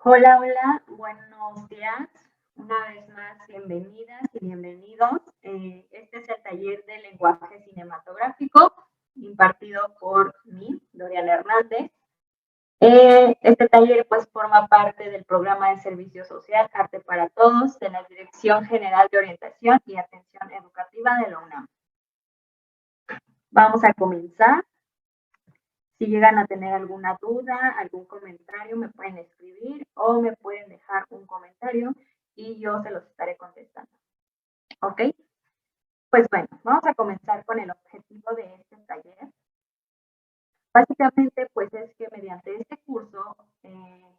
Hola, hola, buenos días. Una vez más, bienvenidas y bienvenidos. Este es el taller de lenguaje cinematográfico impartido por mí, Doriana Hernández. Este taller pues forma parte del programa de servicio social Arte para Todos de la Dirección General de Orientación y Atención Educativa de la UNAM. Vamos a comenzar. Si llegan a tener alguna duda, algún comentario, me pueden escribir o me pueden dejar un comentario y yo se los estaré contestando. ¿Ok? Pues bueno, vamos a comenzar con el objetivo de este taller. Básicamente, pues es que mediante este curso,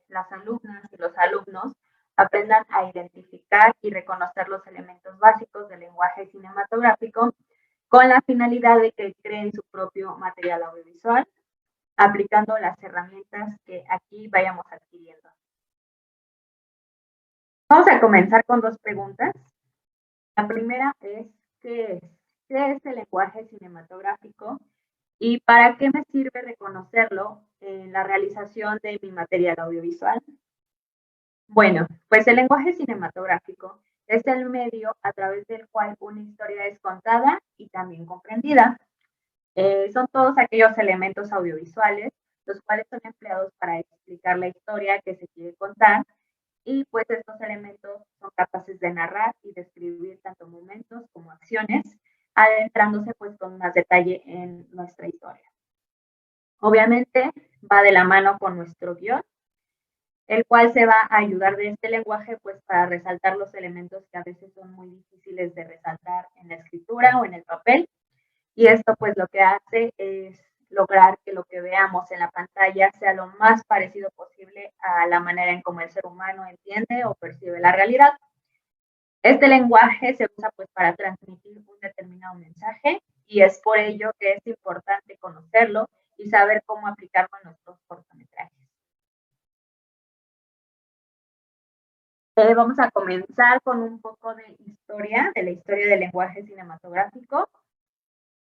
las alumnas y los alumnos aprendan a identificar y reconocer los elementos básicos del lenguaje cinematográfico con la finalidad de que creen su propio material audiovisual, aplicando las herramientas que aquí vayamos adquiriendo. Vamos a comenzar con dos preguntas. La primera es, ¿qué es el lenguaje cinematográfico y para qué me sirve reconocerlo en la realización de mi material audiovisual? Bueno, pues el lenguaje cinematográfico es el medio a través del cual una historia es contada y también comprendida. Son todos aquellos elementos audiovisuales, los cuales son empleados para explicar la historia que se quiere contar, y pues estos elementos son capaces de narrar y describir tanto momentos como acciones, adentrándose pues con más detalle en nuestra historia. Obviamente va de la mano con nuestro guión, el cual se va a ayudar de este lenguaje pues para resaltar los elementos que a veces son muy difíciles de resaltar en la escritura o en el papel. Y esto pues lo que hace es lograr que lo que veamos en la pantalla sea lo más parecido posible a la manera en cómo el ser humano entiende o percibe la realidad. Este lenguaje se usa pues para transmitir un determinado mensaje y es por ello que es importante conocerlo y saber cómo aplicarlo a nuestros cortometrajes. Vamos a comenzar con un poco de historia, de la historia del lenguaje cinematográfico.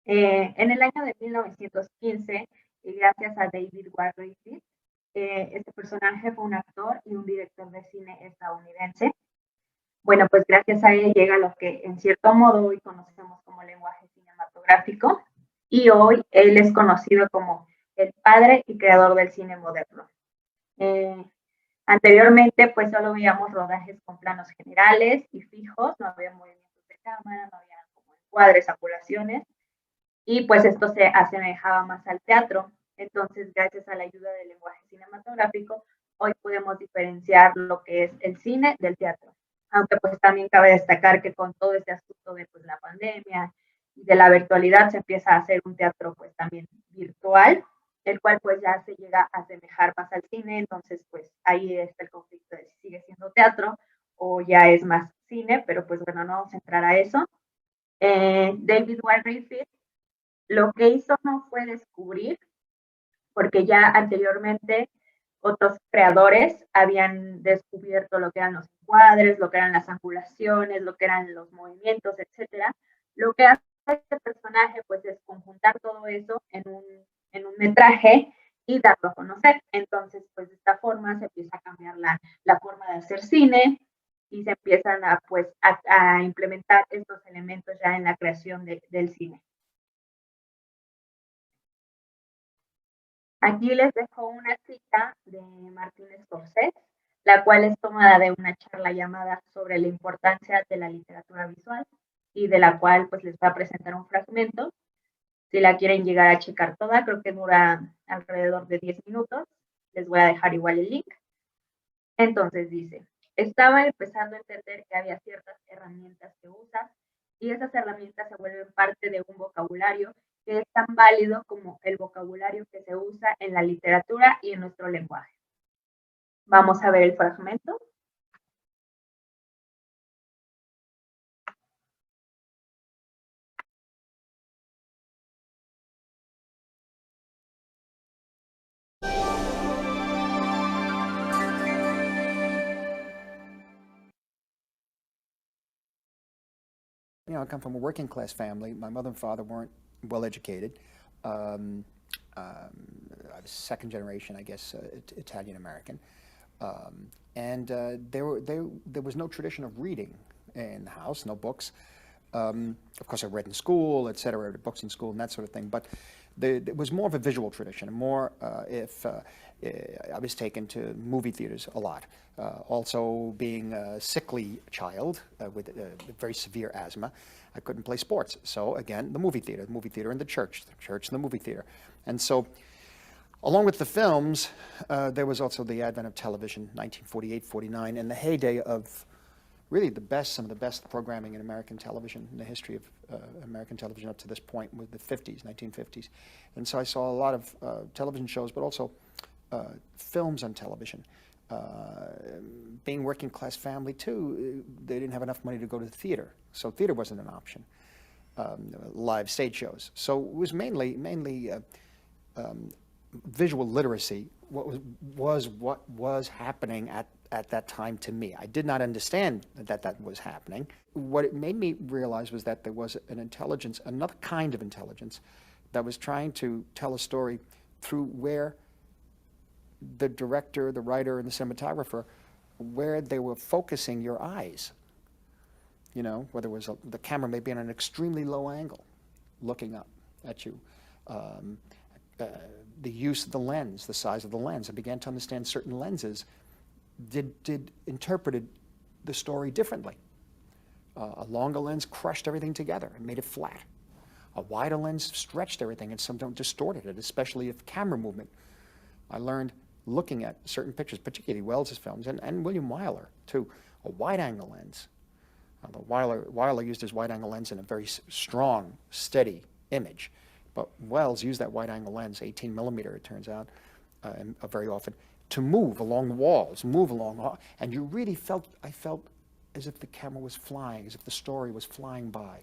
En el año de 1915, y gracias a David Warren, este personaje fue un actor y un director de cine estadounidense. Bueno, pues gracias a él llega lo que en cierto modo hoy conocemos como lenguaje cinematográfico, y hoy él es conocido como el padre y creador del cine moderno. Anteriormente, pues solo veíamos rodajes con planos generales y fijos, no había movimientos de cámara, no había como encuadres, apuraciones, y pues esto se asemejaba más al teatro. Entonces, gracias a la ayuda del lenguaje cinematográfico, hoy podemos diferenciar lo que es el cine del teatro. Aunque pues también cabe destacar que con todo este asunto de pues, la pandemia y de la virtualidad se empieza a hacer un teatro pues también virtual, el cual pues ya se llega a asemejar más al cine. Entonces pues ahí está el conflicto de si sigue siendo teatro o ya es más cine, pero pues bueno, no vamos a entrar a eso. David Warren lo que hizo no fue descubrir, porque ya anteriormente otros creadores habían descubierto lo que eran los encuadres, lo que eran las angulaciones, lo que eran los movimientos, etcétera. Lo que hace este personaje pues es conjuntar todo eso en un metraje y darlo a conocer. Entonces, pues de esta forma se empieza a cambiar la forma de hacer cine y se empiezan a, pues, a implementar estos elementos ya en la creación del cine. Aquí les dejo una cita de Martín Scorsese, la cual es tomada de una charla llamada sobre la importancia de la literatura visual y de la cual pues les voy a presentar un fragmento. Si la quieren llegar a checar toda, creo que dura alrededor de 10 minutos. Les voy a dejar igual el link. Entonces dice, estaba empezando a entender que había ciertas herramientas que usas y esas herramientas se vuelven parte de un vocabulario que es tan válido como el vocabulario que se usa en la literatura y en nuestro lenguaje. Vamos a ver el fragmento. I come from a working class family. My mother and father weren't well educated. I was second generation, I guess, Italian American. There was no tradition of reading in the house, no books. Of course, I read in school, et cetera, books in school and that sort of thing, but there was more of a visual tradition, more if I was taken to movie theaters a lot. Also, being a sickly child with very severe asthma, I couldn't play sports. So again, the movie theater and the church and the movie theater. And so, along with the films, there was also the advent of television, 1948, 49, and the heyday of really some of the best programming in American television, in the history of American television up to this point, with the 50s, 1950s. And so I saw a lot of television shows, but also films on television. Being working class family too, they didn't have enough money to go to the theater, so theater wasn't an option. Live stage shows. So it was mainly visual literacy. What was happening at that time to me. I did not understand that was happening. What it made me realize was that there was an intelligence, another kind of intelligence, that was trying to tell a story through where the director, the writer, and the cinematographer, where they were focusing your eyes. You know, whether it was the camera may be on an extremely low angle, looking up at you. The use of the lens, the size of the lens. I began to understand certain lenses interpreted the story differently. A longer lens crushed everything together and made it flat. A wider lens stretched everything and sometimes distorted it, especially if camera movement. I learned looking at certain pictures, particularly Wells's films, and William Wyler too, a wide-angle lens. Wyler used his wide-angle lens in a very strong, steady image, but Wells used that wide-angle lens, 18 millimeter it turns out, very often, to move along the walls, and you really I felt as if the camera was flying, as if the story was flying by,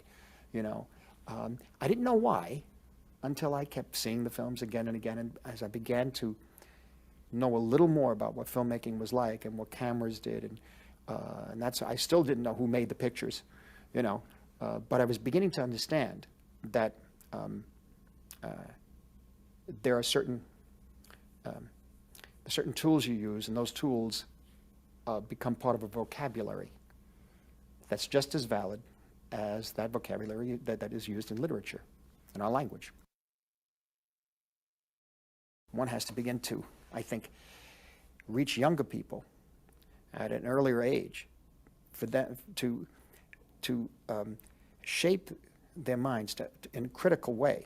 you know. I didn't know why until I kept seeing the films again and again, and as I began to know a little more about what filmmaking was like and what cameras did, and that's, I still didn't know who made the pictures, you know, but I was beginning to understand that there are certain tools you use, and those tools become part of a vocabulary that's just as valid as that vocabulary that is used in literature, in our language. One has to begin to, I think, reach younger people at an earlier age for them to shape their minds in a critical way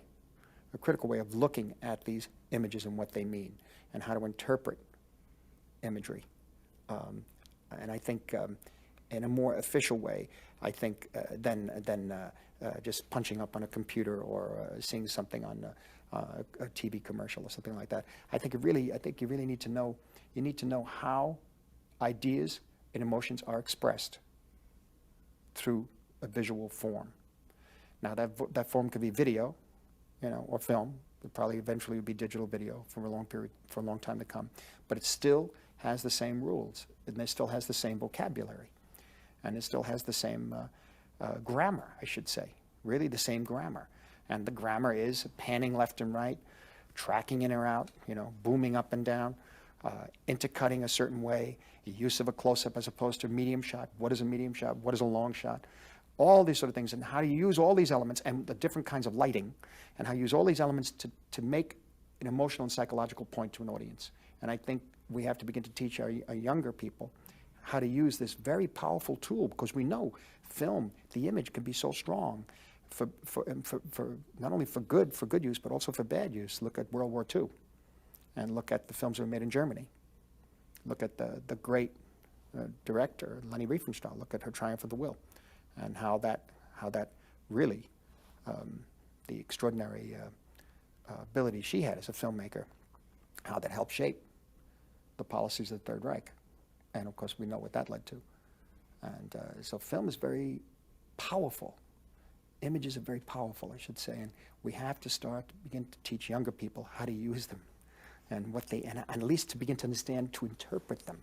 of looking at these images and what they mean, and how to interpret imagery. And I think in a more official way, I think, than just punching up on a computer or seeing something on a TV commercial or something like that. I think you really need to know how ideas and emotions are expressed through a visual form. Now that form could be video, you know, or film. It probably eventually would be digital video for a long time to come. But it still has the same rules, and it still has the same vocabulary, and it still has the same grammar, I should say, really the same grammar. And the grammar is panning left and right, tracking in or out, you know, booming up and down, intercutting a certain way, the use of a close-up as opposed to a medium shot. What is a medium shot? What is a long shot? All these sort of things, and how to use all these elements and the different kinds of lighting, and how to use all these elements to make an emotional and psychological point to an audience. And I think we have to begin to teach our younger people how to use this very powerful tool, because we know film, the image, can be so strong for not only for good use, but also for bad use. Look at World War II, and look at the films that were made in Germany. Look at the great director, Leni Riefenstahl. Look at her Triumph of the Will, and how that really, the extraordinary ability she had as a filmmaker, how that helped shape the policies of the Third Reich. And of course, we know what that led to. And so film is very powerful. Images are very powerful, I should say, and we have to begin to teach younger people how to use them, and and at least to begin to understand, to interpret them.